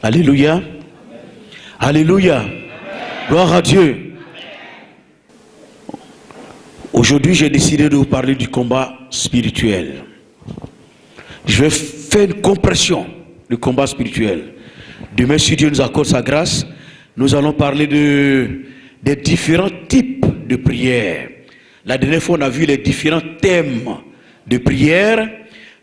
Alléluia. Alléluia. Gloire à Dieu. Aujourd'hui, j'ai décidé de vous parler du combat spirituel. Je vais faire une compression du combat spirituel. Demain, si Dieu nous accorde sa grâce, nous allons parler des différents types de prières. La dernière fois, on a vu les différents thèmes de prière.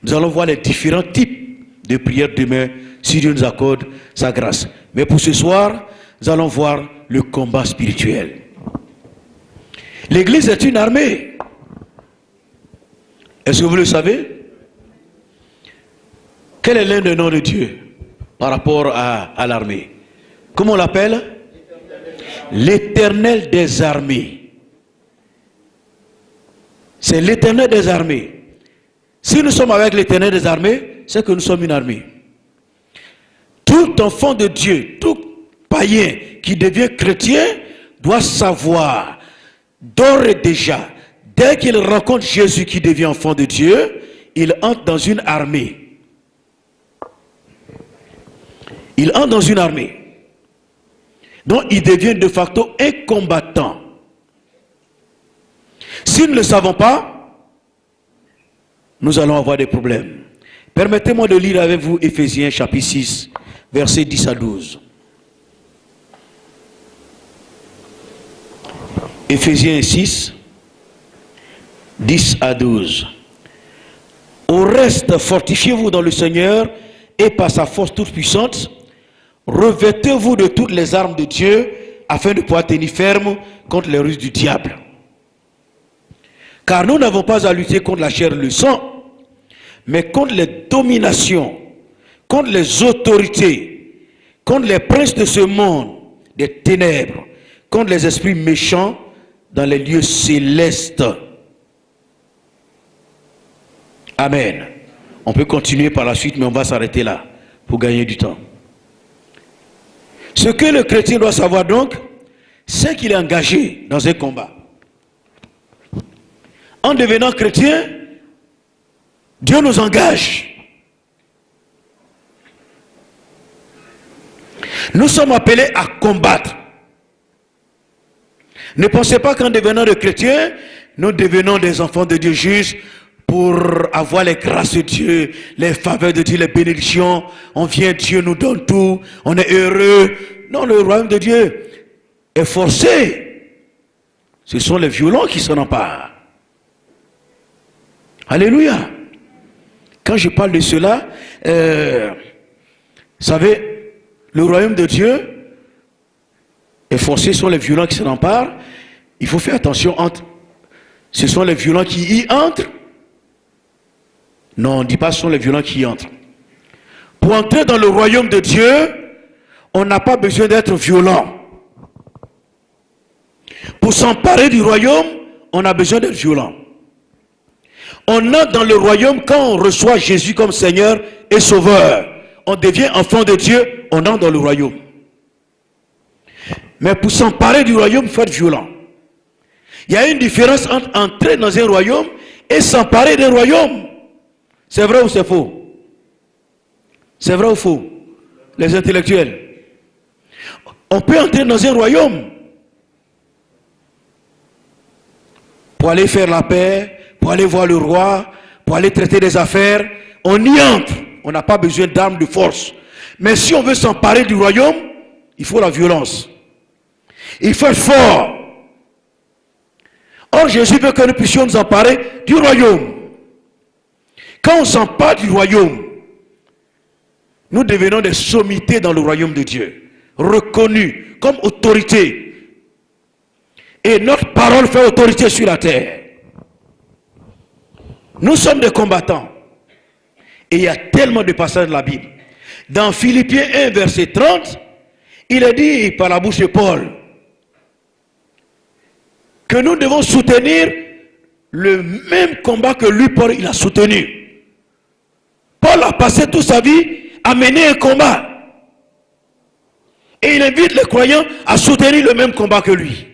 Nous allons voir les différents types de prières demain, si Dieu nous accorde sa grâce. Mais pour ce soir, nous allons voir le combat spirituel. L'église est une armée. Est-ce que vous le savez? Quel est l'un des noms de Dieu par rapport à l'armée? Comment on l'appelle? L'Éternel des armées. C'est l'Éternel des armées. Si nous sommes avec l'Éternel des armées, c'est que nous sommes une armée. Tout enfant de Dieu, tout païen qui devient chrétien doit savoir d'ores et déjà, dès qu'il rencontre Jésus qui devient enfant de Dieu, il entre dans une armée. Il entre dans une armée. Donc il devient de facto un combattant. Si nous ne le savons pas, nous allons avoir des problèmes. Permettez-moi de lire avec vous Éphésiens chapitre 6, versets 10 à 12. Éphésiens 6, 10 à 12. Au reste, fortifiez-vous dans le Seigneur et par sa force toute puissante, revêtez-vous de toutes les armes de Dieu afin de pouvoir tenir ferme contre les ruses du diable. Car nous n'avons pas à lutter contre la chair et le sang, mais contre les dominations, contre les autorités, contre les princes de ce monde, des ténèbres, contre les esprits méchants dans les lieux célestes. Amen. On peut continuer par la suite, mais on va s'arrêter là pour gagner du temps. Ce que le chrétien doit savoir donc, c'est qu'il est engagé dans un combat. En devenant chrétien, Dieu nous engage. Nous sommes appelés à combattre. Ne pensez pas qu'en devenant des chrétiens, nous devenons des enfants de Dieu juste pour avoir les grâces de Dieu, les faveurs de Dieu, les bénédictions. On vient, Dieu nous donne tout, on est heureux. Non, le royaume de Dieu est forcé. Ce sont les violents qui s'en emparent. Alléluia. Quand je parle de cela, vous savez, le royaume de Dieu est forcé, ce sont les violents qui s'en emparent. Il faut faire attention entre. Ce sont les violents qui y entrent. Non, on ne dit pas ce sont les violents qui y entrent. Pour entrer dans le royaume de Dieu, on n'a pas besoin d'être violent. Pour s'emparer du royaume, on a besoin d'être violent. On entre dans le royaume quand on reçoit Jésus comme Seigneur et Sauveur. On devient enfant de Dieu, on entre dans le royaume. Mais pour s'emparer du royaume, il faut être violent. Il y a une différence entre entrer dans un royaume et s'emparer d'un royaume. C'est vrai ou c'est faux? C'est vrai ou faux? Les intellectuels. On peut entrer dans un royaume pour aller faire la paix, pour aller voir le roi, pour aller traiter des affaires. On y entre. On n'a pas besoin d'armes de force. Mais si on veut s'emparer du royaume, il faut la violence. Il faut être fort. Or, Jésus veut que nous puissions nous emparer du royaume. Quand on s'empare du royaume, nous devenons des sommités dans le royaume de Dieu, reconnus comme autorité. Et notre parole fait autorité sur la terre. Nous sommes des combattants. Et il y a tellement de passages de la Bible. Dans Philippiens 1, verset 30, il est dit par la bouche de Paul que nous devons soutenir le même combat que lui, Paul, il a soutenu. Paul a passé toute sa vie à mener un combat. Et il invite les croyants à soutenir le même combat que lui.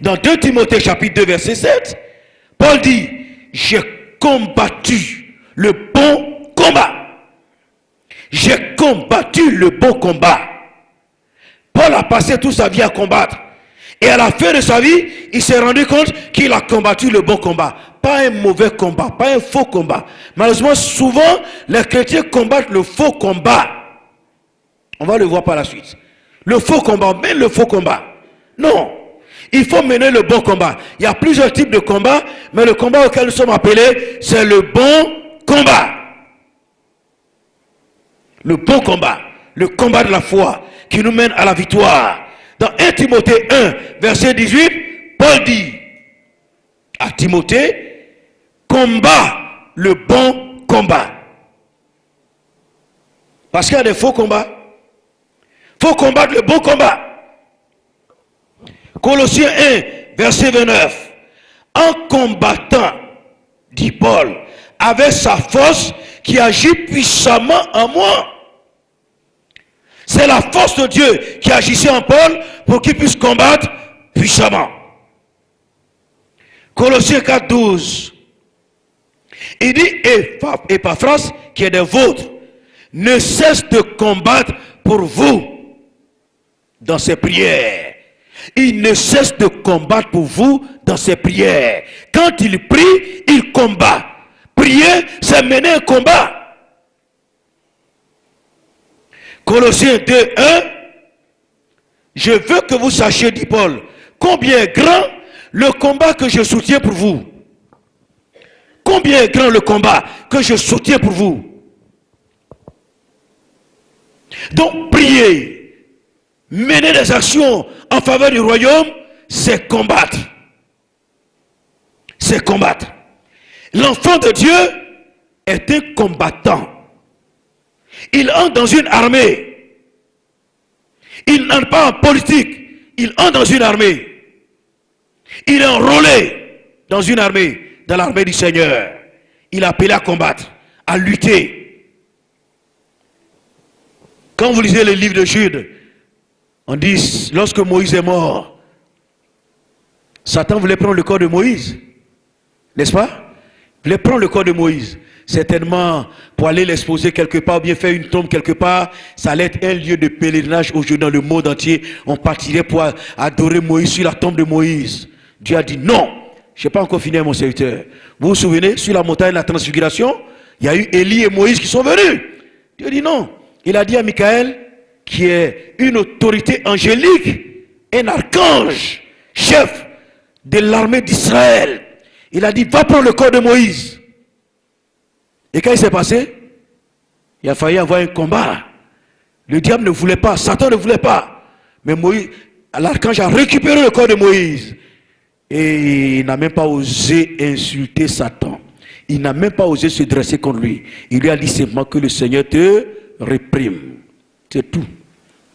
Dans 2 Timothée chapitre 2 verset 7, Paul dit, j'ai combattu le bon combat. J'ai combattu le bon combat. Paul a passé toute sa vie à combattre. Et à la fin de sa vie, il s'est rendu compte qu'il a combattu le bon combat. Pas un mauvais combat, pas un faux combat. Malheureusement, souvent, les chrétiens combattent le faux combat. On va le voir par la suite. Le faux combat, même le faux combat. Non. Il faut mener le bon combat. Il y a plusieurs types de combats, mais le combat auquel nous sommes appelés, c'est le bon combat. Le bon combat. Le combat de la foi qui nous mène à la victoire. Dans 1 Timothée 1, verset 18, Paul dit à Timothée, combat le bon combat. Parce qu'il y a des faux combats. Il faut combattre le bon combat. Colossiens 1, verset 29. En combattant, dit Paul, avec sa force qui agit puissamment en moi. C'est la force de Dieu qui agissait en Paul pour qu'il puisse combattre puissamment. Colossiens 4, 12. Il dit, Epaphras, qui est des vôtres, ne cesse de combattre pour vous dans ses prières. Il ne cesse de combattre pour vous dans ses prières. Quand il prie, il combat. Prier, c'est mener un combat. Colossiens 2, 1. Je veux que vous sachiez, dit Paul, combien est grand le combat que je soutiens pour vous. Combien est grand le combat que je soutiens pour vous. Donc, prier, mener des actions en faveur du royaume, c'est combattre. C'est combattre. L'enfant de Dieu est un combattant. Il entre dans une armée. Il n'entre pas en politique. Il entre dans une armée. Il est enrôlé dans une armée, dans l'armée du Seigneur. Il est appelé à combattre, à lutter. Quand vous lisez le livre de Jude, on dit, lorsque Moïse est mort, Satan voulait prendre le corps de Moïse. N'est-ce pas? Il voulait prendre le corps de Moïse. Certainement, pour aller l'exposer quelque part, ou bien faire une tombe quelque part, ça allait être un lieu de pèlerinage aujourd'hui dans le monde entier. On partirait pour adorer Moïse sur la tombe de Moïse. Dieu a dit non, je n'ai pas encore fini mon serviteur. Vous vous souvenez, sur la montagne de la transfiguration, il y a eu Élie et Moïse qui sont venus. Dieu dit non. Il a dit à Michael, qui est une autorité angélique, un archange, chef de l'armée d'Israël. Il a dit, va prendre le corps de Moïse. Et quand il s'est passé, il a failli avoir un combat. Le diable ne voulait pas, Satan ne voulait pas. Mais Moïse, l'archange a récupéré le corps de Moïse. Et il n'a même pas osé insulter Satan. Il n'a même pas osé se dresser contre lui. Il lui a dit simplement que le Seigneur te réprime. C'est tout.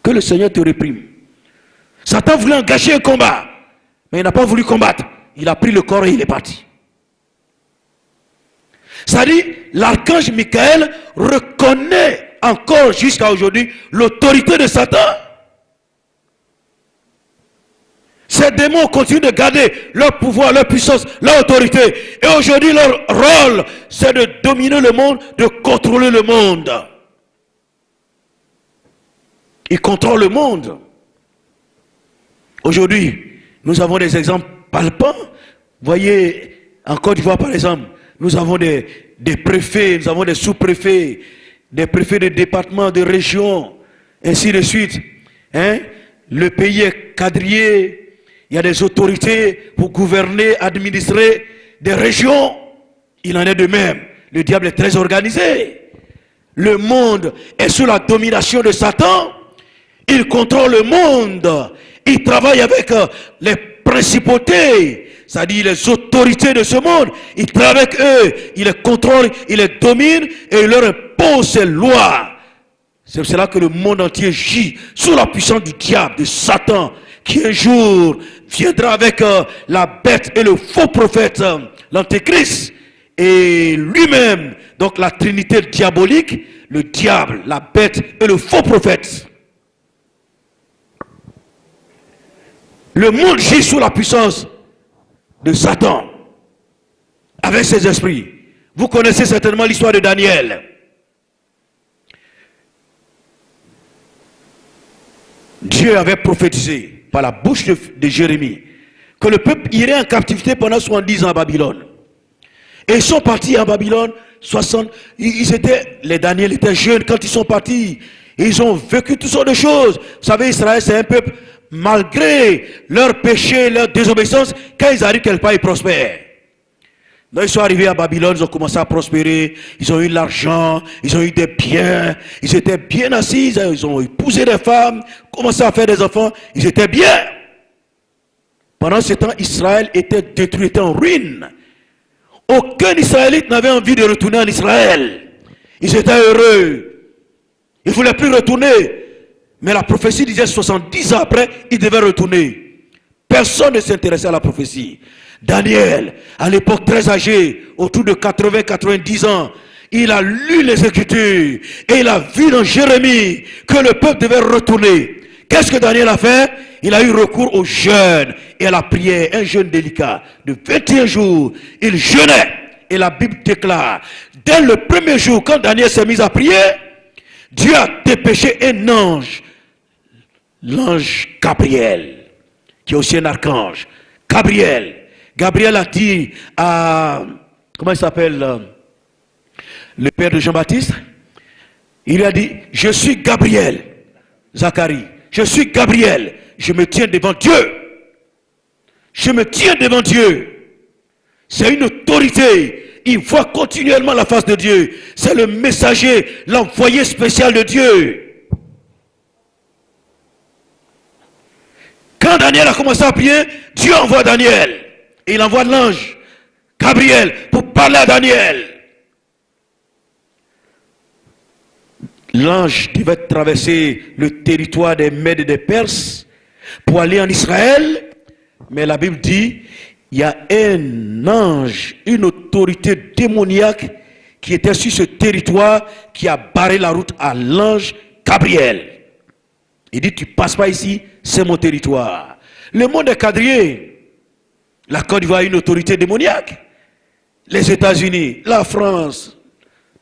Que le Seigneur te réprime. Satan voulait engager un combat. Mais il n'a pas voulu combattre. Il a pris le corps et il est parti. Ça dit, l'archange Michael reconnaît encore jusqu'à aujourd'hui l'autorité de Satan. Ces démons continuent de garder leur pouvoir, leur puissance, leur autorité. Et aujourd'hui, leur rôle, c'est de dominer le monde, de contrôler le monde. Ils contrôlent le monde. Aujourd'hui, nous avons des exemples palpants. Voyez, en Côte d'Ivoire par exemple, nous avons des préfets, nous avons des sous-préfets, des préfets de départements, de régions, ainsi de suite. Le pays est quadrillé. Il y a des autorités pour gouverner, administrer des régions. Il en est de même. Le diable est très organisé. Le monde est sous la domination de Satan. Il contrôle le monde. Il travaille avec les principautés, c'est-à-dire les autorités de ce monde. Il travaille avec eux. Il les contrôle, il les domine et il leur impose ses lois. C'est pour cela que le monde entier gît sous la puissance du diable, de Satan, qui un jour viendra avec la bête et le faux prophète, l'antéchrist, et lui-même, donc la trinité diabolique, le diable, la bête et le faux prophète. Le monde gît sous la puissance de Satan, avec ses esprits. Vous connaissez certainement l'histoire de Daniel. Dieu avait prophétisé par la bouche de Jérémie que le peuple irait en captivité pendant 70 ans à Babylone. Et ils sont partis à Babylone, 60, les Daniel étaient jeunes quand ils sont partis. Ils ont vécu toutes sortes de choses. Vous savez, Israël, c'est un peuple, malgré leur péché, leur désobéissance, quand ils arrivent quelque part, ils prospèrent. Donc ils sont arrivés à Babylone, ils ont commencé à prospérer, ils ont eu l'argent, ils ont eu des biens, ils étaient bien assis, ils ont épousé des femmes, commencé à faire des enfants, ils étaient bien. Pendant ce temps, Israël était détruit, était en ruine. Aucun Israélite n'avait envie de retourner en Israël. Ils étaient heureux. Ils ne voulaient plus retourner. Mais la prophétie disait 70 ans après, ils devaient retourner. Personne ne s'intéressait à la prophétie. Daniel, à l'époque très âgé, autour de 80-90 ans, il a lu les Écritures et il a vu dans Jérémie que le peuple devait retourner. Qu'est-ce que Daniel a fait? Il a eu recours au jeûne et à la prière, un jeûne délicat de 21 jours. Il jeûnait et la Bible déclare, dès le premier jour, quand Daniel s'est mis à prier, Dieu a dépêché un ange, l'ange Gabriel, qui est aussi un archange. Gabriel a dit à, comment il s'appelle, le père de Jean-Baptiste? Il lui a dit, je suis Gabriel, Zacharie, je suis Gabriel, je me tiens devant Dieu. Je me tiens devant Dieu. C'est une autorité. Il voit continuellement la face de Dieu. C'est le messager, l'envoyé spécial de Dieu. Quand Daniel a commencé à prier, Dieu envoie Daniel. Et il envoie l'ange, Gabriel, pour parler à Daniel. L'ange devait traverser le territoire des Mèdes et des Perses pour aller en Israël. Mais la Bible dit, il y a un ange, une autorité démoniaque qui était sur ce territoire, qui a barré la route à l'ange Gabriel. Il dit, tu passes pas ici, c'est mon territoire. Le monde est quadrillé. La Côte d'Ivoire a une autorité démoniaque. Les États-Unis, la France,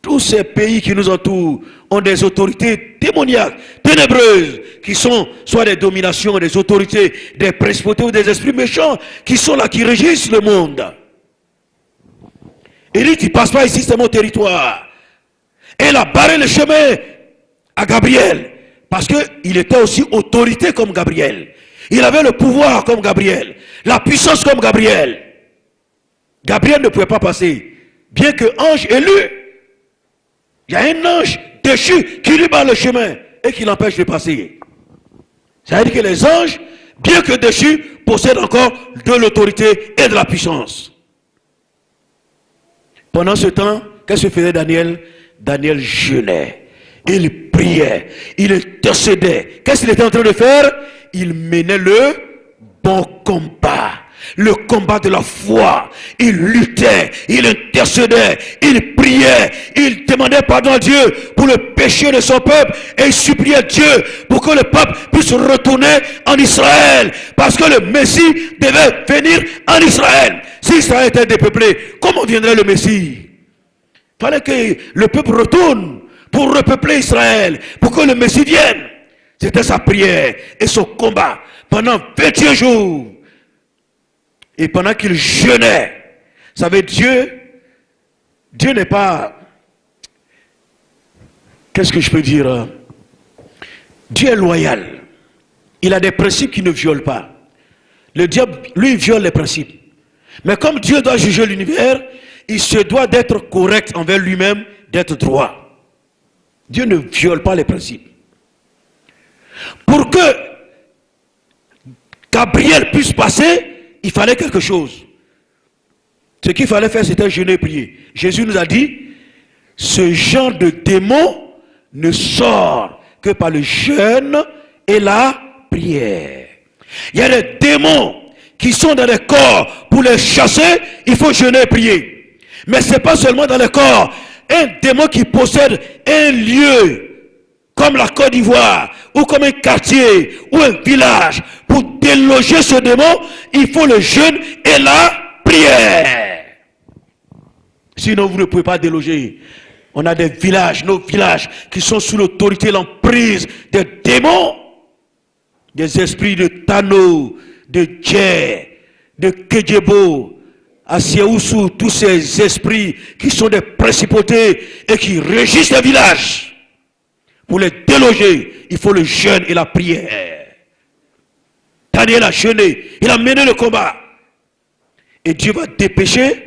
tous ces pays qui nous entourent ont des autorités démoniaques, ténébreuses, qui sont soit des dominations, des autorités, des principautés ou des esprits méchants, qui sont là, qui régissent le monde. Il dit, tu ne passes pas ici, c'est mon territoire. Et il a barré le chemin à Gabriel, parce qu'il était aussi autorité comme Gabriel. Il avait le pouvoir comme Gabriel, la puissance comme Gabriel. Gabriel ne pouvait pas passer, bien que ange élu. Il y a un ange déchu qui lui barre le chemin et qui l'empêche de passer. Ça veut dire que les anges, bien que déchus, possèdent encore de l'autorité et de la puissance. Pendant ce temps, qu'est-ce que faisait Daniel? Daniel jeûnait, il priait, il intercédait. Qu'est-ce qu'il était en train de faire? Il menait le bon combat. Le combat de la foi. Il luttait, il intercédait, il priait, il demandait pardon à Dieu pour le péché de son peuple et il suppliait Dieu pour que le peuple puisse retourner en Israël. Parce que le Messie devait venir en Israël. Si Israël était dépeuplé, comment viendrait le Messie? Il fallait que le peuple retourne pour repeupler Israël, pour que le Messie vienne. C'était sa prière et son combat pendant 21 jours. Et pendant qu'il jeûnait, vous savez, Dieu n'est pas, qu'est-ce que je peux dire? Dieu est loyal. Il a des principes qu'il ne viole pas. Le diable, lui, viole les principes. Mais comme Dieu doit juger l'univers, il se doit d'être correct envers lui-même, d'être droit. Dieu ne viole pas les principes. Pour que Gabriel puisse passer, il fallait quelque chose. Ce qu'il fallait faire, c'était jeûner et prier. Jésus nous a dit, ce genre de démon ne sort que par le jeûne et la prière. Il y a des démons qui sont dans les corps. Pour les chasser, il faut jeûner et prier. Mais ce n'est pas seulement dans les corps. Un démon qui possède un lieu, comme la Côte d'Ivoire, ou comme un quartier, ou un village, pour déloger ce démon, il faut le jeûne et la prière. Sinon, vous ne pouvez pas déloger. On a des villages, nos villages, qui sont sous l'autorité, l'emprise des démons. des esprits de Tano, de Dje, de Kedjebo, Asiaoussou, tous ces esprits qui sont des principautés et qui régissent les villages. Pour les déloger, il faut le jeûne et la prière. Daniel a jeûné, il a mené le combat. Et Dieu va dépêcher.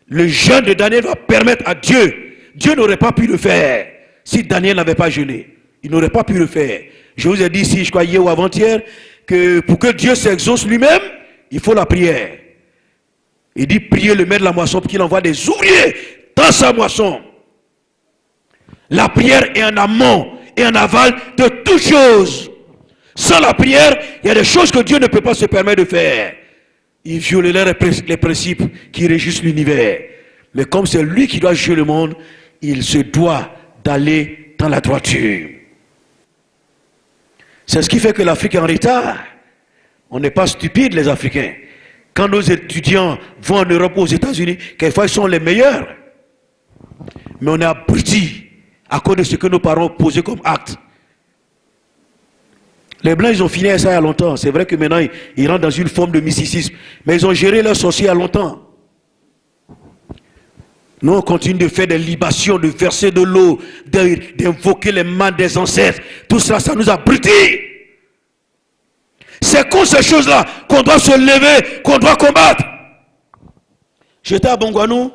Le jeûne de Daniel va permettre à Dieu. Dieu n'aurait pas pu le faire si Daniel n'avait pas jeûné. Il n'aurait pas pu le faire. Je vous ai dit ici, je crois hier ou avant-hier, que pour que Dieu s'exauce lui-même, il faut la prière. Il dit prier le maître de la moisson pour qu'il envoie des ouvriers dans sa moisson. La prière est en amont et en aval de toutes choses. Sans la prière, il y a des choses que Dieu ne peut pas se permettre de faire. Il violerait les principes qui régissent l'univers. Mais comme c'est lui qui doit juger le monde, il se doit d'aller dans la droiture. C'est ce qui fait que l'Afrique est en retard. On n'est pas stupides, les Africains. Quand nos étudiants vont en Europe ou aux États-Unis, quelquefois ils sont les meilleurs. Mais on est abrutis à cause de ce que nos parents ont posé comme acte. Les Blancs, ils ont fini ça il y a longtemps. C'est vrai que maintenant, ils rentrent dans une forme de mysticisme. Mais ils ont géré leurs sorciers il y a longtemps. Nous, on continue de faire des libations, de verser de l'eau, d'invoquer les mains des ancêtres. Tout ça, ça nous abrutit. C'est contre ces choses-là qu'on doit se lever, qu'on doit combattre. J'étais à Bongouanou,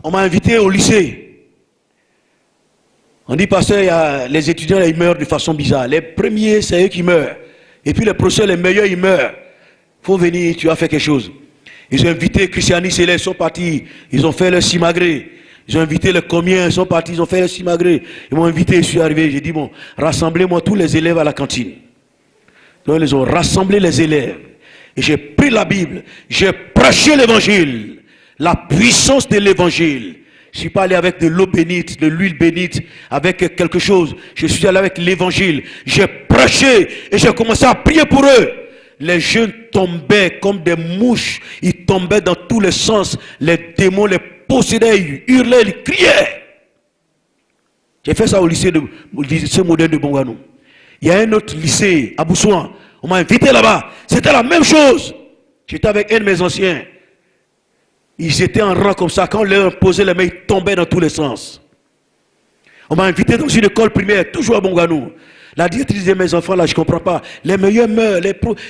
on m'a invité au lycée. On dit, pasteur, les étudiants, ils meurent de façon bizarre. Les premiers, c'est eux qui meurent. Et puis les professeurs, les meilleurs, ils meurent. Il faut venir, tu as fait quelque chose. Ils ont invité Christianis et ils sont partis. Ils ont fait le simagré. Ils ont invité les comiens, ils sont partis, ils ont fait le simagré. Ils m'ont invité, je suis arrivé, j'ai dit, bon, rassemblez-moi tous les élèves à la cantine. Donc ils ont rassemblé les élèves. Et j'ai pris la Bible, j'ai prêché l'évangile, la puissance de l'évangile. Je ne suis pas allé avec de l'eau bénite, de l'huile bénite, avec quelque chose. Je suis allé avec l'évangile. J'ai prêché et j'ai commencé à prier pour eux. Les jeunes tombaient comme des mouches. Ils tombaient dans tous les sens. Les démons les possédaient, ils hurlaient, ils criaient. J'ai fait ça au lycée moderne de Bongouanou. Il y a un autre lycée à Boussouan. On m'a invité là-bas. C'était la même chose. J'étais avec un de mes anciens. Ils étaient en rang comme ça. Quand on leur posait les mains, ils tombaient dans tous les sens. On m'a invité dans une école primaire, toujours à Bongouanou. La directrice disait, mes enfants là, je ne comprends pas. Les meilleurs meurent,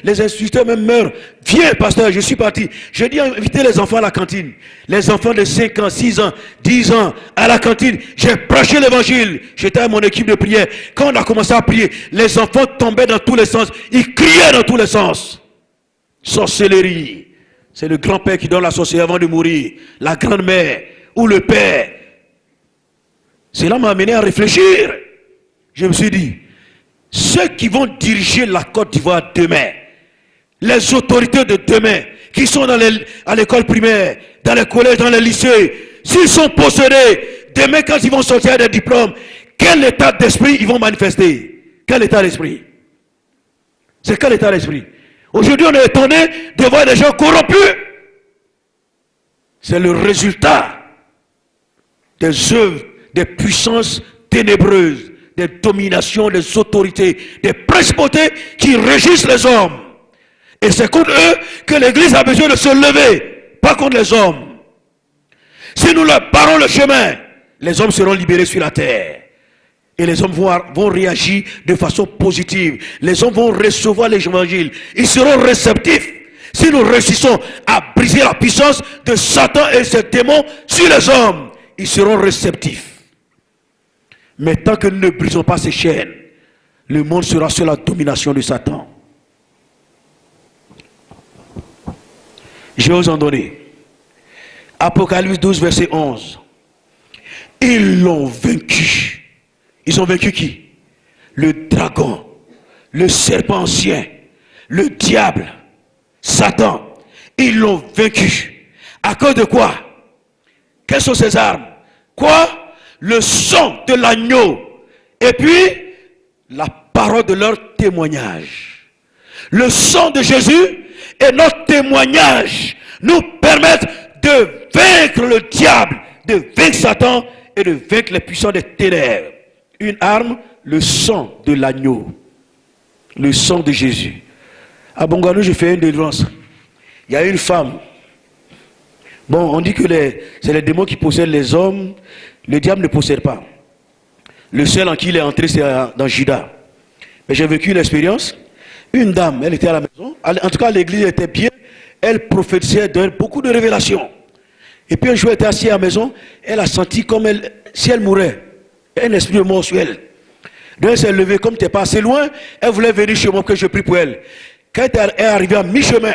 les instituteurs même meurent. Viens, pasteur, je suis parti. Je dis, invitez les enfants à la cantine. Les enfants de 5 ans, 6 ans, 10 ans, à la cantine. J'ai prêché l'évangile. J'étais à mon équipe de prière. Quand on a commencé à prier, les enfants tombaient dans tous les sens. Ils criaient dans tous les sens. Sorcellerie. C'est le grand-père qui donne la sorcellerie avant de mourir. La grand-mère ou le père. Cela m'a amené à réfléchir. Je me suis dit, ceux qui vont diriger la Côte d'Ivoire demain, les autorités de demain, qui sont à l'école primaire, dans les collèges, dans les lycées, s'ils sont possédés, demain quand ils vont sortir des diplômes, quel état d'esprit ils vont manifester? Quel état d'esprit? C'est quel état d'esprit? Aujourd'hui, on est étonné de voir des gens corrompus. C'est le résultat des œuvres, des puissances ténébreuses, des dominations, des autorités, des principautés qui régissent les hommes. Et c'est contre eux que l'Église a besoin de se lever, pas contre les hommes. Si nous leur barrons le chemin, les hommes seront libérés sur la terre. Et les hommes vont réagir de façon positive. Les hommes vont recevoir l'évangile. Ils seront réceptifs. Si nous réussissons à briser la puissance de Satan et ses démons sur les hommes, ils seront réceptifs. Mais tant que nous ne brisons pas ces chaînes, le monde sera sous la domination de Satan. Je vais vous en donner. Apocalypse 12, verset 11. Ils l'ont vaincu. Ils ont vaincu qui? Le dragon, le serpent ancien, le diable, Satan. Ils l'ont vaincu. À cause de quoi? Quelles sont ces armes? Quoi? Le sang de l'agneau. Et puis, la parole de leur témoignage. Le sang de Jésus et notre témoignage nous permettent de vaincre le diable, de vaincre Satan et de vaincre les puissants des ténèbres. Une arme, le sang de l'agneau. Le sang de Jésus. À Bongano, je fais une délivrance. Il y a une femme. Bon, on dit que c'est les démons qui possèdent les hommes. Le diable ne possède pas. Le seul en qui il est entré, c'est dans Judas. Mais j'ai vécu une expérience. Une dame, elle était à la maison. En tout cas, l'église était bien. Elle prophétisait beaucoup de révélations. Et puis un jour, elle était assise à la maison. Elle a senti comme si elle mourait. Un esprit de mort sur elle. Donc elle s'est levée, comme tu n'es pas assez loin. Elle voulait venir chez moi que je prie pour elle. Quand elle est arrivée à mi-chemin,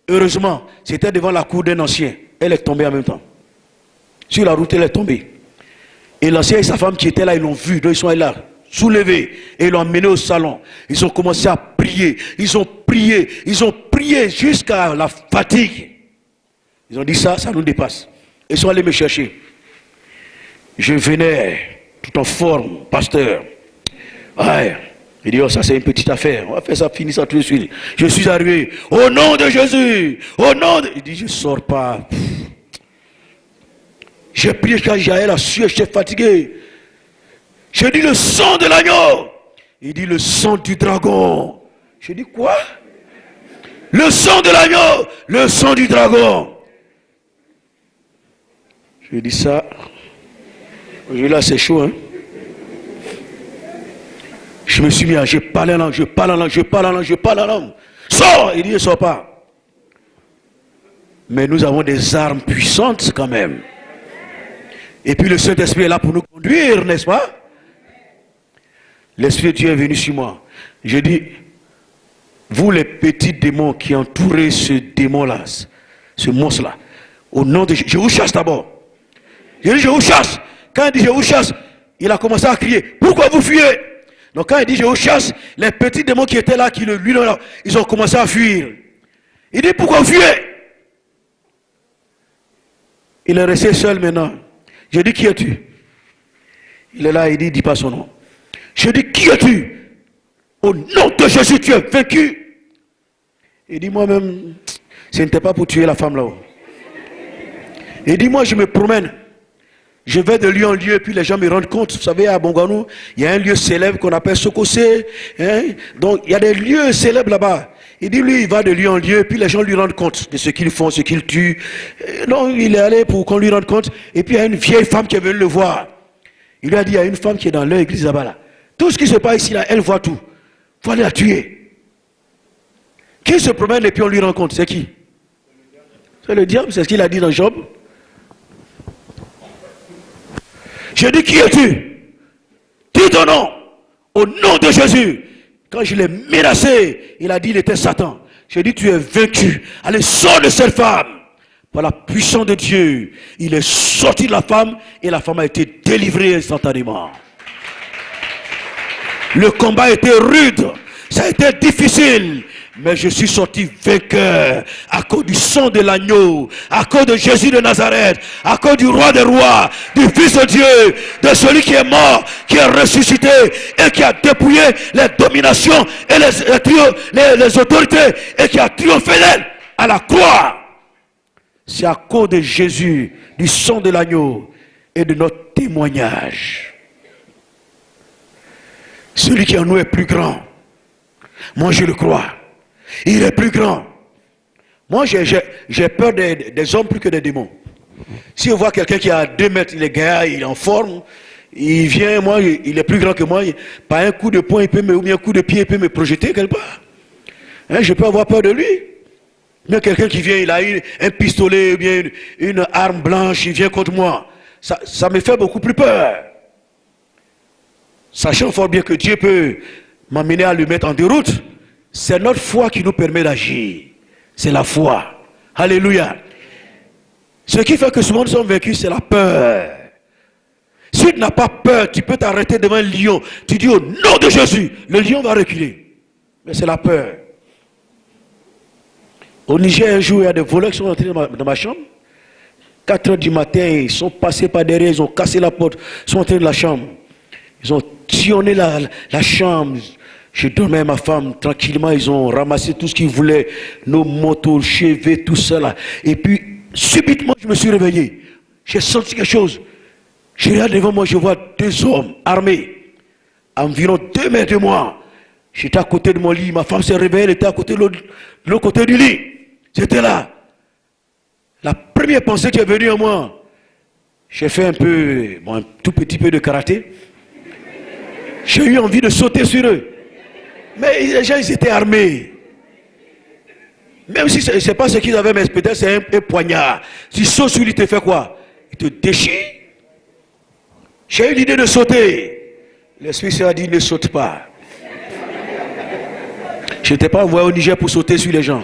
heureusement, c'était devant la cour d'un ancien. Elle est tombée en même temps. Sur la route, elle est tombée. Et l'ancien et sa femme qui étaient là, ils l'ont vu. Donc ils sont là, soulevés. Et ils l'ont emmené au salon. Ils ont commencé à prier. Ils ont prié jusqu'à la fatigue. Ils ont dit ça nous dépasse. Ils sont allés me chercher. Je venais tout en forme, pasteur. Ouais. Il dit, oh, ça c'est une petite affaire. On va faire ça, finir ça tout de suite. Je suis arrivé. Au nom de Jésus. Au nom de... Il dit, je ne sors pas. J'ai prié quand Jaël a su, j'étais fatigué. J'ai dit, le sang de l'agneau. Il dit, le sang du dragon. J'ai dit, quoi? Le sang de l'agneau. Le sang du dragon. Je dis ça. Aujourd'hui là, c'est chaud, hein. Je me suis mis à, je parle en langue, je parle en langue, je parle en langue, je parle en langue. Sors! Il dit, ne sors pas. Mais nous avons des armes puissantes quand même. Et puis le Saint-Esprit est là pour nous conduire, n'est-ce pas? L'Esprit de Dieu est venu sur moi. Je dis, vous les petits démons qui entourez ce démon-là, ce monstre-là, au nom de Jésus, je vous chasse d'abord. Je dis, je vous chasse. Quand il dit, je vous chasse, il a commencé à crier, pourquoi vous fuyez? Donc quand il dit, je vous chasse, les petits démons qui étaient là, ils ont commencé à fuir. Il dit, pourquoi vous fuyez? Il est resté seul maintenant. Je dis, qui es-tu? Il est là, il dit, dis pas son nom. Je dis, qui es-tu? Au nom de Jésus, tu es vaincu. Il dit, moi-même, ce n'était pas pour tuer la femme là-haut. Il dit, moi, je me promène. Je vais de lieu en lieu, puis les gens me rendent compte. Vous savez, à Bonganou, il y a un lieu célèbre qu'on appelle Sokosé. Hein? Donc, il y a des lieux célèbres là-bas. Il dit, lui, il va de lieu en lieu, puis les gens lui rendent compte de ce qu'ils font, ce qu'ils tuent. Donc, il est allé pour qu'on lui rende compte. Et puis, il y a une vieille femme qui est venue le voir. Il lui a dit, il y a une femme qui est dans leur église là-bas. Là. Tout ce qui se passe ici, là, elle voit tout. Il faut aller la tuer. Qui se promène et puis on lui rend compte? C'est qui? C'est le diable, c'est ce qu'il a dit dans Job. Je dis, qui es-tu? Dis ton nom. Au nom de Jésus. Quand je l'ai menacé, il a dit, il était Satan. Je dis, tu es vaincu. Allez, sors de cette femme. Par la puissance de Dieu, il est sorti de la femme et la femme a été délivrée instantanément. Le combat a été rude. Ça a été difficile. Mais je suis sorti vainqueur à cause du sang de l'agneau, à cause de Jésus de Nazareth, à cause du roi des rois, du Fils de Dieu, de celui qui est mort, qui est ressuscité et qui a dépouillé les dominations et les autorités et qui a triomphé d'elles à la croix. C'est à cause de Jésus, du sang de l'agneau et de notre témoignage. Celui qui en nous est plus grand. Moi je le crois. Il est plus grand. Moi, j'ai peur des hommes plus que des démons. Si on voit quelqu'un qui a 2 mètres, il est gars, il est en forme, il vient, moi, il est plus grand que moi, par un coup de poing, ou bien un coup de pied, il peut me projeter quelque part. Hein, je peux avoir peur de lui. Mais quelqu'un qui vient, il a un pistolet, ou bien une arme blanche, il vient contre moi. Ça me fait beaucoup plus peur. Sachant fort bien que Dieu peut m'amener à le mettre en déroute. C'est notre foi qui nous permet d'agir. C'est la foi. Alléluia. Ce qui fait que souvent nous sommes vaincus, c'est la peur. Si tu n'as pas peur, tu peux t'arrêter devant un lion. Tu dis au nom de Jésus, le lion va reculer. Mais c'est la peur. Au Niger, un jour, il y a des voleurs qui sont entrés dans ma chambre. 4 heures du matin, ils sont passés par derrière, ils ont cassé la porte, ils sont entrés dans la chambre. Ils ont tionné la chambre. Je dormais avec ma femme, tranquillement, ils ont ramassé tout ce qu'ils voulaient, nos motos, cheveux, tout ça là. Et puis, subitement, je me suis réveillé. J'ai senti quelque chose. Je regarde devant moi, je vois 2 hommes armés, environ 2 mètres de moi. J'étais à côté de mon lit, ma femme s'est réveillée, elle était à côté de l'autre côté du lit. J'étais là. La première pensée qui est venue à moi, j'ai fait un tout petit peu de karaté. J'ai eu envie de sauter sur eux. Mais les gens, ils étaient armés. Même si ce n'est pas ce qu'ils avaient, mais peut-être c'est un poignard. Si tu sautes sur lui, il te fait quoi? Il te déchire. J'ai eu l'idée de sauter. L'Esprit a dit, ne saute pas. Je n'étais pas envoyé au Niger pour sauter sur les gens.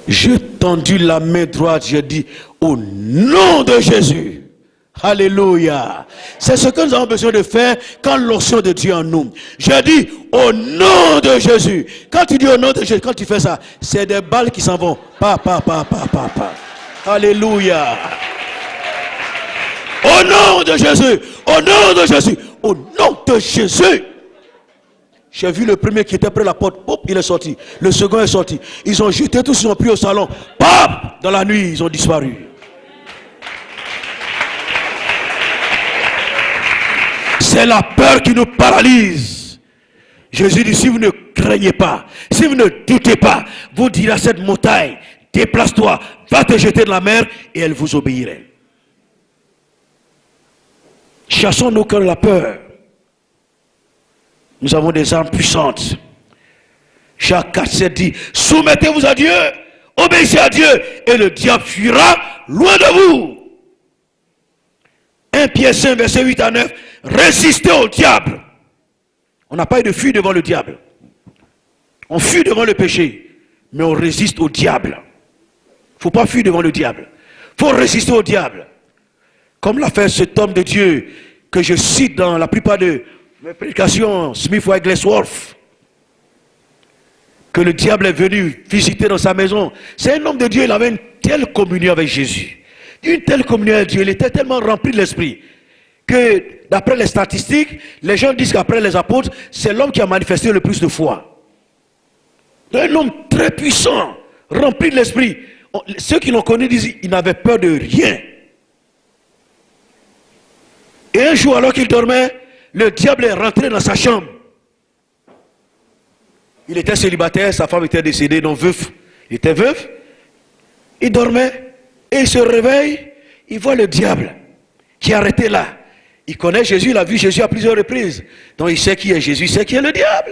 J'ai tendu la main droite, j'ai dit, au nom de Jésus. Alléluia. C'est ce que nous avons besoin de faire quand l'onction de Dieu en nous. Je dis au nom de Jésus. Quand tu dis au nom de Jésus, quand tu fais ça, c'est des balles qui s'en vont. Pa. Alléluia. Au nom de Jésus. Au nom de Jésus. Au nom de Jésus. J'ai vu le premier qui était près de la porte. Hop, il est sorti. Le second est sorti. Ils ont jeté tous, ils ont pris au salon. Pop! Dans la nuit, ils ont disparu. C'est la peur qui nous paralyse. Jésus dit, si vous ne craignez pas, si vous ne doutez pas, vous direz à cette montagne, déplace-toi, va te jeter dans la mer, et elle vous obéirait. Chassons nos cœurs de la peur. Nous avons des armes puissantes. Jacques 4,7 dit, soumettez-vous à Dieu, obéissez à Dieu, et le diable fuira loin de vous. 1 Pierre 5, verset 8 à 9, résistez au diable. On n'a pas eu de fuir devant le diable. On fuit devant le péché, mais on résiste au diable. Il ne faut pas fuir devant le diable. Il faut résister au diable. Comme l'a fait cet homme de Dieu que je cite dans la plupart de mes prédications, Smith Wigglesworth, que le diable est venu visiter dans sa maison. C'est un homme de Dieu, il avait une telle communion avec Jésus. Une telle communion avec Dieu, il était tellement rempli de l'esprit que d'après les statistiques, les gens disent qu'après les apôtres, c'est l'homme qui a manifesté le plus de foi. Un homme très puissant, rempli de l'esprit. Ceux qui l'ont connu disent qu'il n'avait peur de rien. Et un jour, alors qu'il dormait, le diable est rentré dans sa chambre. Il était célibataire, sa femme était décédée, donc veuf. Il était veuf, il dormait. Et il se réveille, il voit le diable qui est arrêté là. Il connaît Jésus, il a vu Jésus à plusieurs reprises. Donc il sait qui est Jésus, il sait qui est le diable.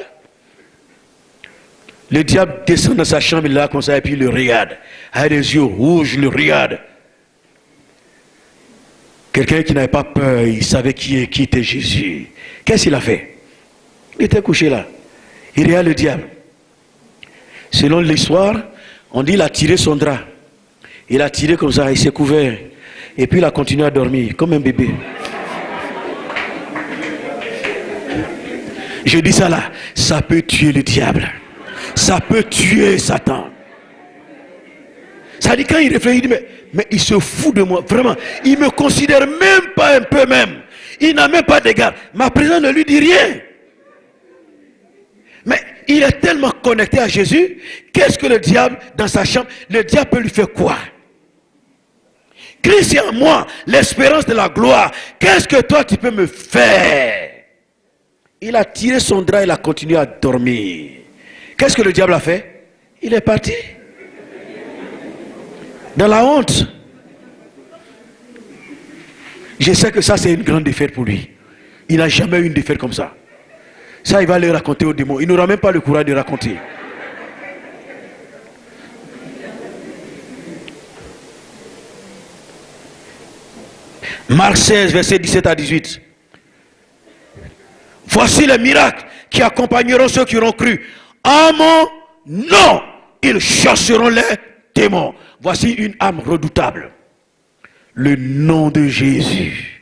Le diable descend dans sa chambre, il est là comme ça, et puis il le regarde. Avec des yeux rouges, il le regarde. Quelqu'un qui n'avait pas peur, il savait qui était Jésus. Qu'est-ce qu'il a fait? Il était couché là. Il regarde le diable. Selon l'histoire, on dit qu'il a tiré son drap. Il a tiré comme ça, il s'est couvert. Et puis il a continué à dormir, comme un bébé. Je dis ça là, ça peut tuer le diable. Ça peut tuer Satan. Ça dit quand il réfléchit, il dit, mais il se fout de moi, vraiment. Il ne me considère même pas un peu même. Il n'a même pas d'égard. Ma présence ne lui dit rien. Mais il est tellement connecté à Jésus. Qu'est-ce que le diable, dans sa chambre, le diable peut lui faire quoi? Christ est en moi, l'espérance de la gloire. Qu'est-ce que toi tu peux me faire? Il a tiré son drap, il a continué à dormir. Qu'est-ce que le diable a fait? Il est parti. Dans la honte. Je sais que ça c'est une grande défaite pour lui. Il n'a jamais eu une défaite comme ça. Ça il va le raconter aux démons. Il n'aura même pas le courage de raconter. Marc 16, verset 17 à 18. Voici les miracles qui accompagneront ceux qui auront cru. En mon nom, ils chasseront les démons. Voici une âme redoutable. Le nom de Jésus.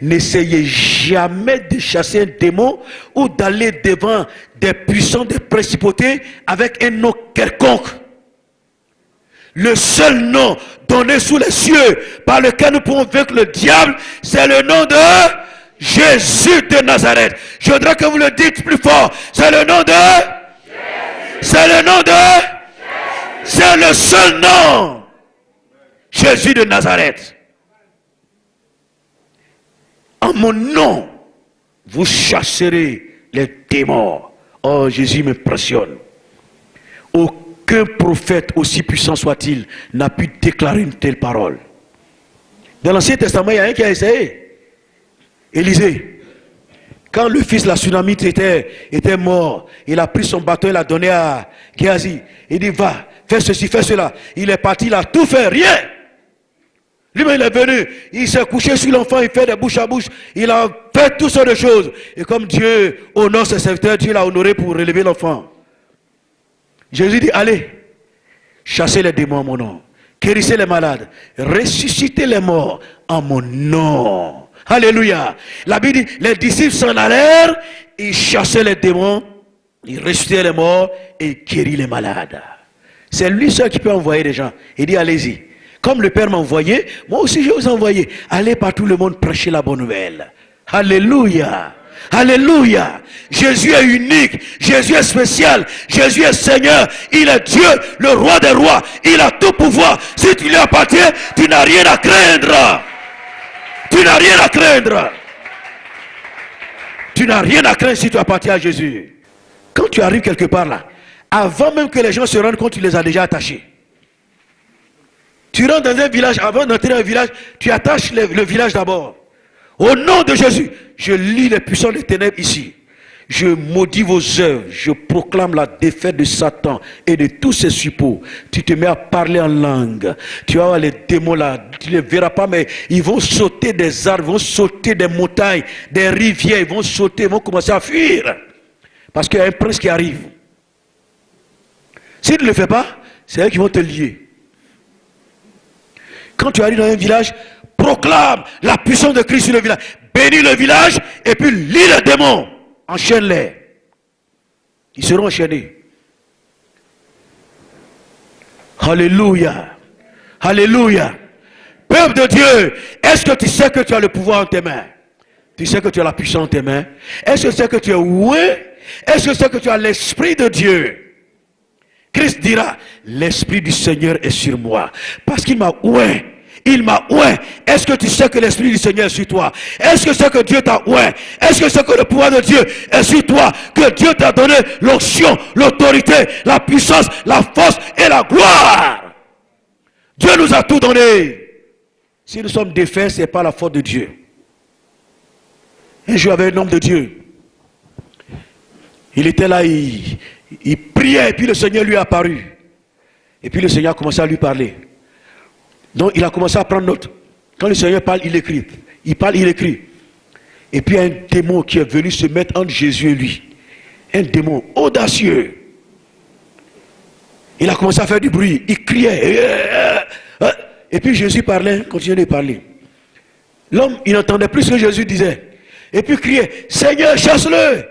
N'essayez jamais de chasser un démon ou d'aller devant des puissants, des principautés avec un nom quelconque. Le seul nom donné sous les cieux par lequel nous pouvons vaincre le diable, c'est le nom de Jésus de Nazareth. Je voudrais que vous le dites plus fort. C'est le nom de Jésus. C'est le nom de Jésus. C'est le seul nom. Jésus de Nazareth. En mon nom, vous chasserez les démons. Oh, Jésus m'impressionne. Aucun prophète, aussi puissant soit-il, n'a pu déclarer une telle parole. Dans l'Ancien Testament, il y a un qui a essayé. Élisée. Quand le fils de la Tsunamite était mort, il a pris son bâton, il l'a donné à Géasi. Il dit, va, fais ceci, fais cela. Il est parti, il a tout fait, rien. Lui-même, il est venu, il s'est couché sur l'enfant, il fait des bouche à bouche, il a fait toutes sortes de choses. Et comme Dieu honore ses serviteurs, Dieu l'a honoré pour relever l'enfant. Jésus dit, allez, chassez les démons en mon nom, guérissez les malades, ressuscitez les morts en mon nom. Alléluia. La Bible dit, les disciples s'en allèrent, ils chassaient les démons, ils ressuscitaient les morts et guérissaient les malades. C'est lui seul qui peut envoyer des gens. Il dit, allez-y. Comme le Père m'a envoyé, moi aussi je vous envoyer. Allez par tout le monde prêcher la bonne nouvelle. Alléluia. Alléluia. Jésus est unique. Jésus est spécial. Jésus est Seigneur. Il est Dieu, le roi des rois. Il a tout pouvoir. Si tu lui appartiens, tu n'as rien à craindre. Tu n'as rien à craindre. Tu n'as rien à craindre si tu appartiens à Jésus. Quand tu arrives quelque part là, avant même que les gens se rendent compte, tu les as déjà attachés. Tu rentres dans un village, avant d'entrer dans un village, tu attaches le village d'abord. Au nom de Jésus, je lis les puissants des ténèbres ici. Je maudis vos œuvres, je proclame la défaite de Satan et de tous ses suppôts. Tu te mets à parler en langue. Tu vas voir les démons là, tu ne les verras pas, mais ils vont sauter des arbres, ils vont sauter des montagnes, des rivières, ils vont sauter, ils vont commencer à fuir. Parce qu'il y a un prince qui arrive. Si tu ne le fais pas, c'est eux qui vont te lier. Quand tu arrives dans un village, proclame la puissance de Christ sur le village. Bénis le village et puis lis les démons. Enchaîne-les. Ils seront enchaînés. Alléluia. Alléluia. Peuple de Dieu, est-ce que tu sais que tu as le pouvoir en tes mains? Tu sais que tu as la puissance en tes mains? Est-ce que tu sais que tu es oué? Est-ce que tu sais que tu as l'Esprit de Dieu? Christ dira, l'Esprit du Seigneur est sur moi. Parce qu'il m'a oué. Il m'a oué. Est-ce que tu sais que l'Esprit du Seigneur est sur toi? Est-ce que c'est que Dieu t'a oué? Est-ce que c'est que le pouvoir de Dieu est sur toi? Que Dieu t'a donné l'onction, l'autorité, la puissance, la force et la gloire. Dieu nous a tout donné. Si nous sommes défaits, ce n'est pas la faute de Dieu. Un jour, il y avait un homme de Dieu. Il était là, il priait, et puis le Seigneur lui est apparu. Et puis le Seigneur a commencé à lui parler. Donc il a commencé à prendre note. Quand le Seigneur parle, il écrit. Il parle, il écrit. Et puis il y a un démon qui est venu se mettre entre Jésus et lui. Un démon audacieux. Il a commencé à faire du bruit. Il criait. Et puis Jésus parlait, continuait de parler. L'homme, il n'entendait plus ce que Jésus disait. Et puis il criait, Seigneur, chasse-le.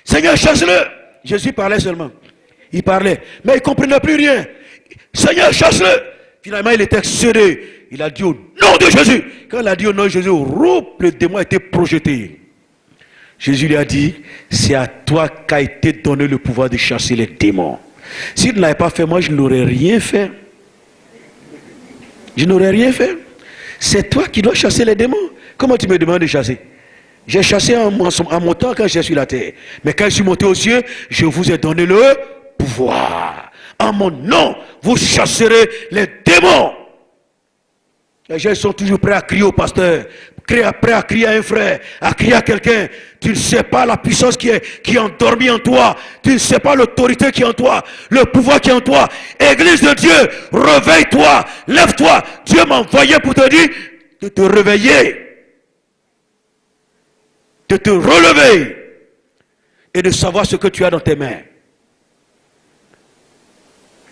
Seigneur, chasse-le. Jésus parlait seulement. Il parlait. Mais il ne comprenait plus rien. Seigneur, chasse-le. Finalement, il était excédé. Il a dit au nom de Jésus. Quand il a dit au nom de Jésus, le démon a été projeté. Jésus lui a dit, c'est à toi qu'a été donné le pouvoir de chasser les démons. S'il ne l'avait pas fait, moi, je n'aurais rien fait. Je n'aurais rien fait. C'est toi qui dois chasser les démons. Comment tu me demandes de chasser? J'ai chassé en montant quand j'étais sur la terre. Mais quand je suis monté aux cieux, je vous ai donné le pouvoir. En mon nom, vous chasserez les démons. Les gens sont toujours prêts à crier au pasteur, prêts à crier à un frère, à crier à quelqu'un. Tu ne sais pas la puissance qui est endormie en toi. Tu ne sais pas l'autorité qui est en toi, le pouvoir qui est en toi. Église de Dieu, réveille-toi, lève-toi. Dieu m'a envoyé pour te dire de te réveiller, de te relever et de savoir ce que tu as dans tes mains.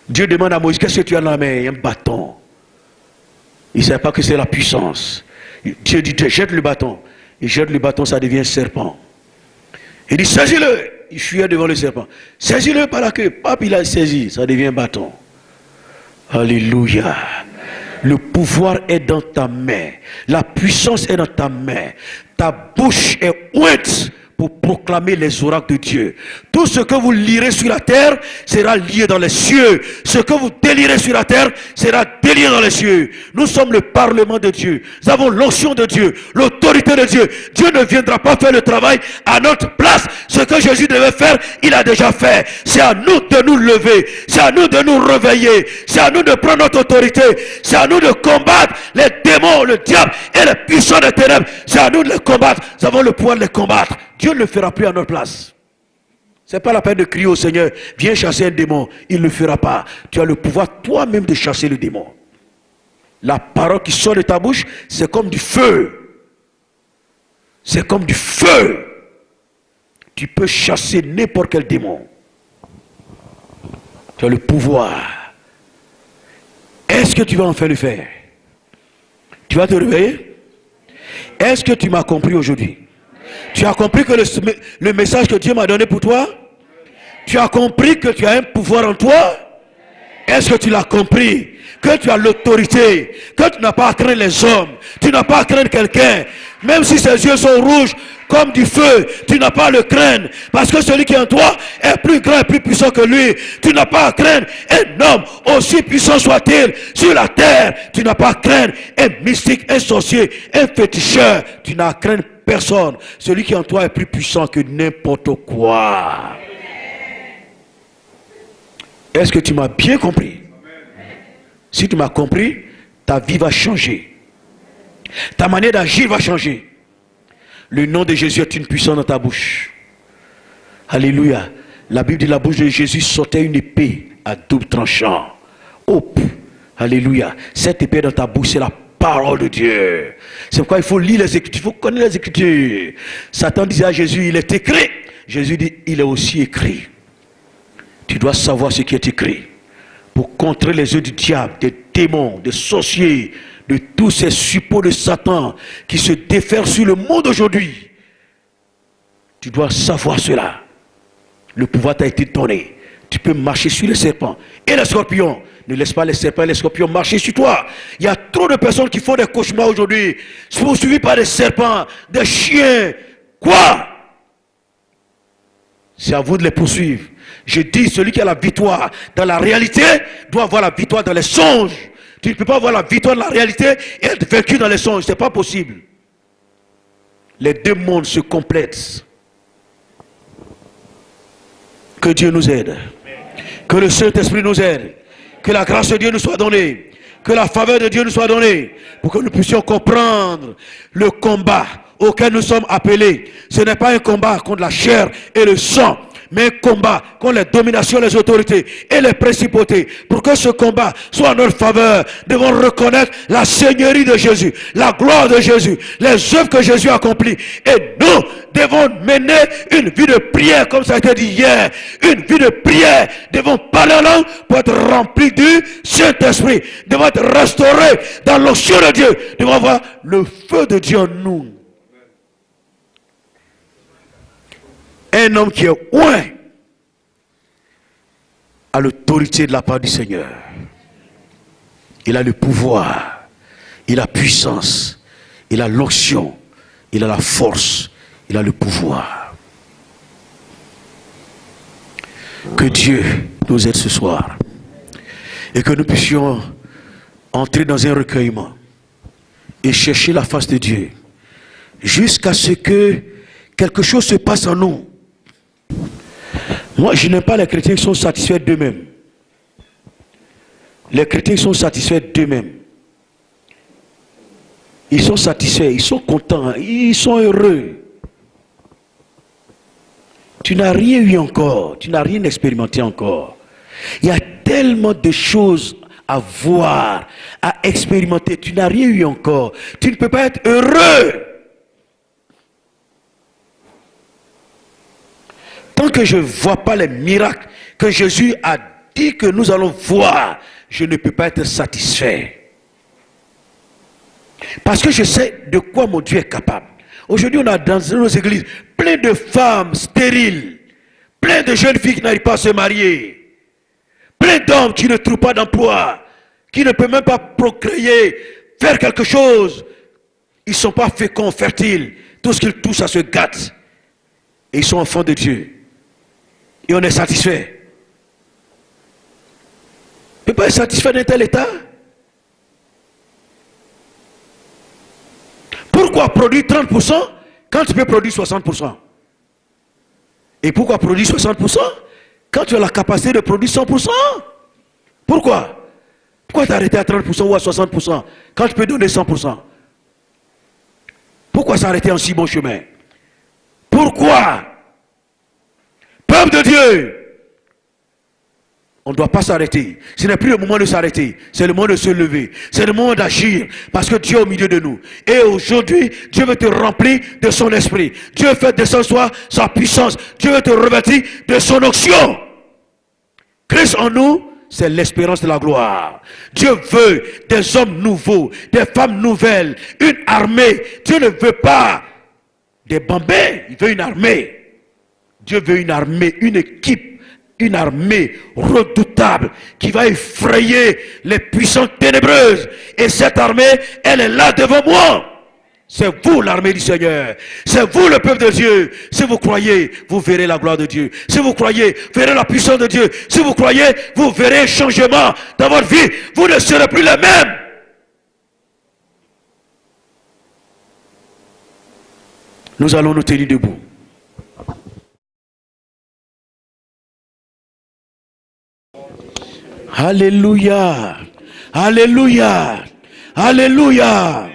Dieu demande à Moïse, qu'est-ce que tu as dans la main? Un bâton. Il ne sait pas que c'est la puissance. Dieu dit, jette le bâton. Il jette le bâton, ça devient un serpent. Il dit, saisis-le. Il fuyait devant le serpent. Saisis-le par la queue. Hop, il a saisi, ça devient un bâton. Alléluia. Le pouvoir est dans ta main. La puissance est dans ta main. Ta bouche est ointe pour proclamer les oracles de Dieu. Tout ce que vous lirez sur la terre sera lié dans les cieux. Ce que vous délirez sur la terre sera délié dans les cieux. Nous sommes le Parlement de Dieu. Nous avons l'onction de Dieu, l'autorité de Dieu. Dieu ne viendra pas faire le travail à notre place. Ce que Jésus devait faire, il a déjà fait. C'est à nous de nous lever. C'est à nous de nous réveiller. C'est à nous de prendre notre autorité. C'est à nous de combattre les démons, le diable et les puissants des ténèbres. C'est à nous de les combattre. Nous avons le pouvoir de les combattre. Dieu ne le fera plus à notre place. Ce n'est pas la peine de crier au Seigneur, viens chasser un démon. Il ne le fera pas. Tu as le pouvoir toi-même de chasser le démon. La parole qui sort de ta bouche, c'est comme du feu. C'est comme du feu. Tu peux chasser n'importe quel démon. Tu as le pouvoir. Est-ce que tu vas enfin le faire? Tu vas te réveiller? Est-ce que tu m'as compris aujourd'hui? Tu as compris que le message que Dieu m'a donné pour toi? Tu as compris que tu as un pouvoir en toi? Est-ce que tu l'as compris? Que tu as l'autorité, que tu n'as pas à craindre les hommes, tu n'as pas à craindre quelqu'un, même si ses yeux sont rouges comme du feu, tu n'as pas à le craindre, parce que celui qui est en toi est plus grand et plus puissant que lui. Tu n'as pas à craindre un homme, aussi puissant soit-il, sur la terre. Tu n'as pas à craindre un mystique, un sorcier, un féticheur. Tu n'as à craindre personne. Celui qui est en toi est plus puissant que n'importe quoi. Est-ce que tu m'as bien compris? Si tu m'as compris, ta vie va changer. Ta manière d'agir va changer. Le nom de Jésus est une puissance dans ta bouche. Alléluia. La Bible dit la bouche de Jésus sortait une épée à double tranchant. Oh, alléluia. Cette épée dans ta bouche, c'est la parole de Dieu. C'est pourquoi il faut lire les Écritures, il faut connaître les Écritures. Satan disait à Jésus, il est écrit. Jésus dit, il est aussi écrit. Tu dois savoir ce qui est écrit. Pour contrer les œuvres du diable, des démons, des sorciers, de tous ces suppôts de Satan qui se déferlent sur le monde aujourd'hui. Tu dois savoir cela. Le pouvoir t'a été donné. Tu peux marcher sur les serpents et les scorpions. Ne laisse pas les serpents et les scorpions marcher sur toi. Il y a trop de personnes qui font des cauchemars aujourd'hui, poursuivis par des serpents, des chiens. Quoi? C'est à vous de les poursuivre. Je dis, celui qui a la victoire dans la réalité doit avoir la victoire dans les songes. Tu ne peux pas avoir la victoire dans la réalité et être vaincu dans les songes. Ce n'est pas possible. Les deux mondes se complètent. Que Dieu nous aide. Que le Saint-Esprit nous aide. Que la grâce de Dieu nous soit donnée. Que la faveur de Dieu nous soit donnée. Pour que nous puissions comprendre le combat auquel nous sommes appelés. Ce n'est pas un combat contre la chair et le sang, mais un combat contre les dominations, les autorités et les principautés. Pour que ce combat soit en notre faveur, nous devons reconnaître la seigneurie de Jésus, la gloire de Jésus, les œuvres que Jésus a accomplies. Et nous devons mener une vie de prière, comme ça a été dit hier. Une vie de prière. Nous devons parler en langue pour être remplis du Saint-Esprit. Nous devons être restaurés dans l'onction de Dieu. Nous devons avoir le feu de Dieu en nous. Un homme qui est loin a l'autorité de la part du Seigneur. Il a le pouvoir, il a puissance, il a l'onction, il a la force, il a le pouvoir. Que Dieu nous aide ce soir et que nous puissions entrer dans un recueillement et chercher la face de Dieu jusqu'à ce que quelque chose se passe en nous. Moi, je n'aime pas les chrétiens qui sont satisfaits d'eux-mêmes. Les chrétiens qui sont satisfaits d'eux-mêmes. Ils sont satisfaits, ils sont contents, ils sont heureux. Tu n'as rien eu encore, tu n'as rien expérimenté encore. Il y a tellement de choses à voir, à expérimenter. Tu n'as rien eu encore. Tu ne peux pas être heureux. Tant que je ne vois pas les miracles que Jésus a dit que nous allons voir, je ne peux pas être satisfait. Parce que je sais de quoi mon Dieu est capable. Aujourd'hui, on a dans nos églises plein de femmes stériles, plein de jeunes filles qui n'arrivent pas à se marier, plein d'hommes qui ne trouvent pas d'emploi, qui ne peuvent même pas procréer, faire quelque chose. Ils ne sont pas féconds, fertiles. Tout ce qu'ils touchent, ça se gâte. Et ils sont enfants de Dieu. Et on est satisfait. On ne peut pas être satisfait d'un tel état. Pourquoi produire 30% quand tu peux produire 60%? Et pourquoi produire 60% quand tu as la capacité de produire 100%? Pourquoi? Pourquoi t'arrêter à 30% ou à 60% quand tu peux donner 100%? Pourquoi s'arrêter en si bon chemin? Pourquoi? Peuple de Dieu, on ne doit pas s'arrêter. Ce n'est plus le moment de s'arrêter. C'est le moment de se lever. C'est le moment d'agir. Parce que Dieu est au milieu de nous. Et aujourd'hui, Dieu veut te remplir de son esprit. Dieu fait descendre toi sa puissance. Dieu veut te revêtir de son onction. Christ en nous, c'est l'espérance de la gloire. Dieu veut des hommes nouveaux, des femmes nouvelles, une armée. Dieu ne veut pas des bambins, il veut une armée. Dieu veut une armée, une équipe, une armée redoutable qui va effrayer les puissances ténébreuses. Et cette armée, elle est là devant moi. C'est vous l'armée du Seigneur. C'est vous le peuple de Dieu. Si vous croyez, vous verrez la gloire de Dieu. Si vous croyez, vous verrez la puissance de Dieu. Si vous croyez, vous verrez un changement dans votre vie. Vous ne serez plus les mêmes. Nous allons nous tenir debout. Alléluia. Alléluia. Alléluia.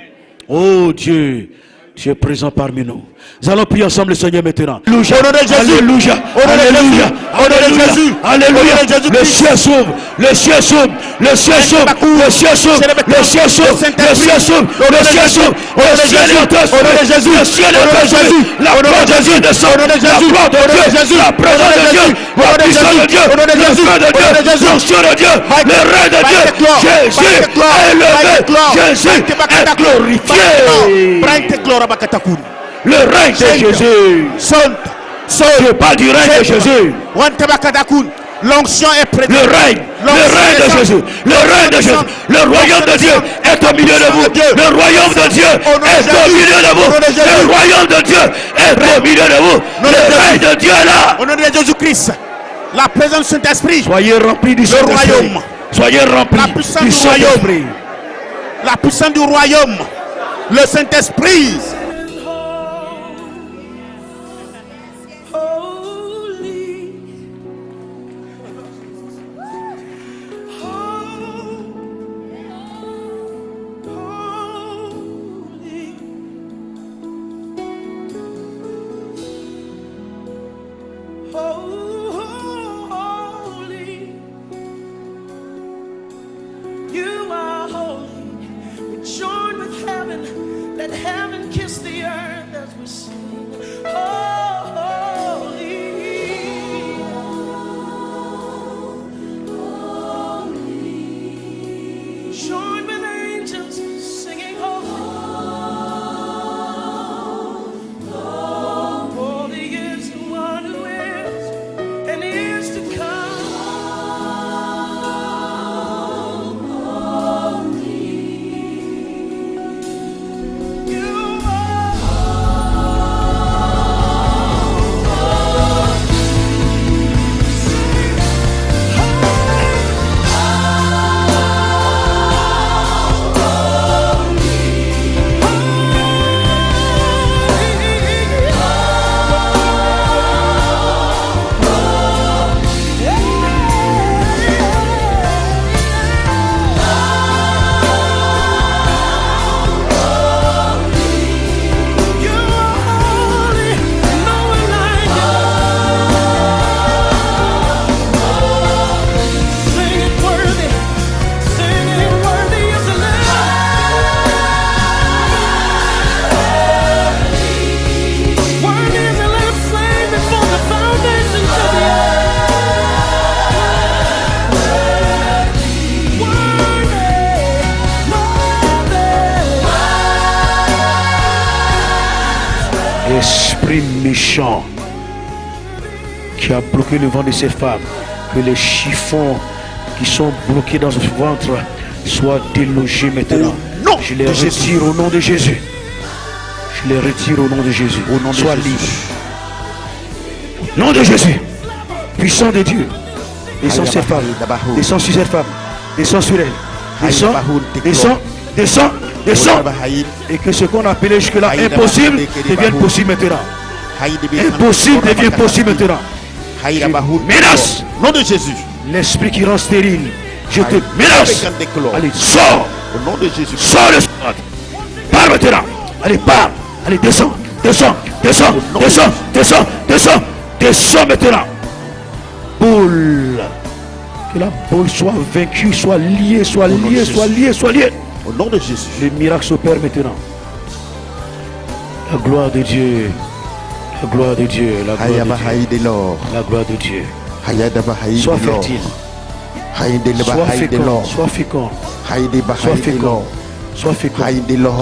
Oh Dieu, tu es présent parmi nous. Nous allons prier ensemble le Seigneur maintenant. Alléluia. Alléluia. Alléluia. Alléluia. Alléluia. Le ciel s'ouvre. Le ciel s'ouvre. Le ciel s'ouvre. Le ciel s'ouvre. Le ciel s'ouvre. Le ciel s'ouvre. Le ciel s'ouvre. Le ciel est de Jésus. Le ciel est de Jésus. La gloire de Jésus descend. La gloire de Dieu. La présence de Dieu. La puissance de Dieu. Le feu de Dieu. L'onction de Dieu. Le règne de Dieu. Jésus est élevé. Jésus est glorifié. Le règne de Jésus. Je parle du règne de Jésus. L'onction est prête. Le règne de Jésus. Le règne de Jésus. Le royaume de Dieu est au milieu de vous. Le royaume de Dieu est au milieu de vous. Le royaume de Dieu est au milieu de vous. Le règne de Dieu est là. Au nom de Jésus-Christ. La présence du Saint-Esprit. Soyez remplis du Saint-Esprit. Soyez remplis du Saint-Esprit. La puissance du royaume. Le Saint-Esprit. Esprit méchant qui a bloqué le ventre de ces femmes, que les chiffons qui sont bloqués dans ce ventre soient délogés maintenant. Je les retire au nom de Jésus. Je les retire au nom de Jésus. Au nom de Sois libre. Nom de Jésus. Puissant de Dieu. Descends cette femme. Descends sur cette femme. Descends sur elle. Descends. Descends. Descends. Descends. Et que ce qu'on appelait jusque-là impossible devienne possible maintenant. Impossible devient possible maintenant. Menace. Nom de Jésus. L'esprit qui rend stérile. Je te menace. Allez, sors. Au nom de Jésus. Sors le sport. Pars maintenant. Allez, pars. Allez, descends. Descends. Descends. Descends. Descends. Descends. Descends maintenant. Boule. Que la boule soit vaincue, soit liée, soit liée, soit liée, soit liée. Au nom de Jésus. Le miracle s'opère maintenant. La gloire de Dieu. La gloire de Dieu. La gloire de Dieu. La gloire de Dieu. Sois fertile. Sois fécond. Sois fécond. Sois fécond. Sois fécond.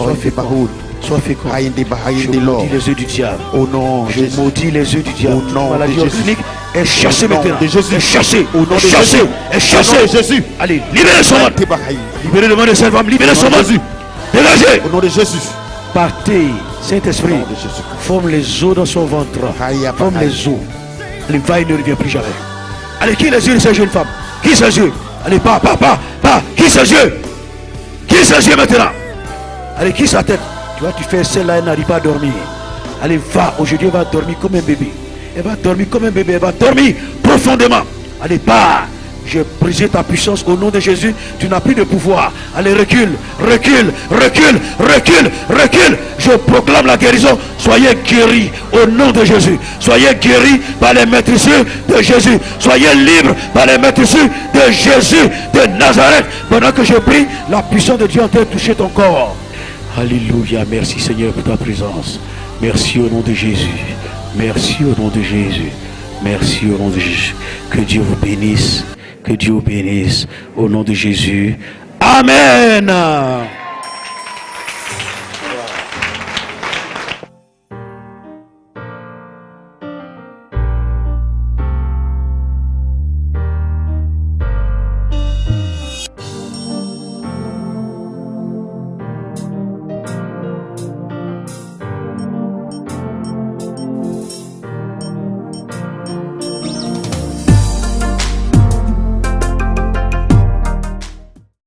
Sois fécond. Sois fécond. Je maudis les œufs du diable. Au nom Je maudis les œufs du diable. Au nom Maladie de Jésus. organique est chassée Au nom maintenant. de Jésus. Est chassée. Au nom de Chassée. Jésus. Est Au chassée. nom de Jésus. Allez, libérez son monde. Libérez le monde de cette femme. Libérez son monde. Dégagez. Au nom de Jésus. Partez, Saint-Esprit. Au nom de Jésus. Forme les os dans son ventre. Forme les os. Les vailles ne revient plus jamais. Allez, qui les yeux de ces jeunes femmes? Qui ces yeux? Allez, pas. Qui ces yeux? Qui ces yeux maintenant? Allez, qui sa tête? Tu vois, tu fais celle-là, elle n'arrive pas à dormir. Allez, va, aujourd'hui, elle va dormir comme un bébé. Elle va dormir comme un bébé, elle va dormir profondément. Allez, pars. J'ai brisé ta puissance au nom de Jésus. Tu n'as plus de pouvoir. Allez, recule, recule, recule, recule, recule. Je proclame la guérison. Soyez guéris au nom de Jésus. Soyez guéris par les maîtrisures de Jésus. Soyez libres par les maîtrisures de Jésus de Nazareth. Pendant que je prie, la puissance de Dieu en train de toucher ton corps. Alléluia. Merci Seigneur pour ta présence. Merci au nom de Jésus. Merci au nom de Jésus. Merci au nom de Jésus. Que Dieu vous bénisse. Que Dieu vous bénisse. Au nom de Jésus. Amen.